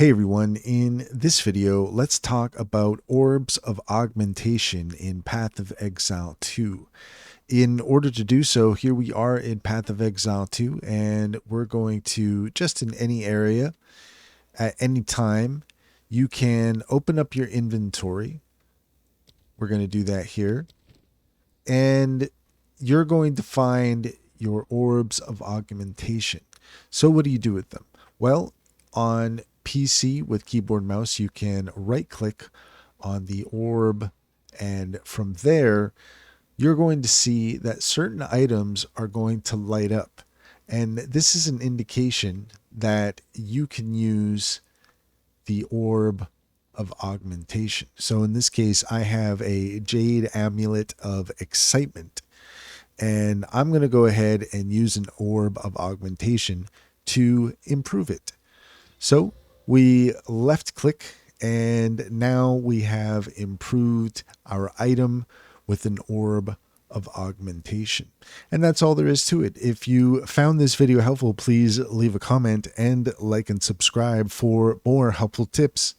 Hey everyone, in this video, let's talk about Orbs of Augmentation in Path of Exile 2. In order to do so, here we are in Path of Exile 2, and we're going to, just in any area, at any time, you can open up your inventory. We're going to do that here. And you're going to find your Orbs of Augmentation. So what do you do with them? Well, on PC with keyboard mouse, you can right click on the orb, and from there you're going to see that certain items are going to light up, and this is an indication that you can use the orb of augmentation. So in this case, I have a jade amulet of excitement, and I'm going to go ahead and use an orb of augmentation to improve it. So we left click, and now we have improved our item with an orb of augmentation. And that's all there is to it. If you found this video helpful, please leave a comment and like and subscribe for more helpful tips.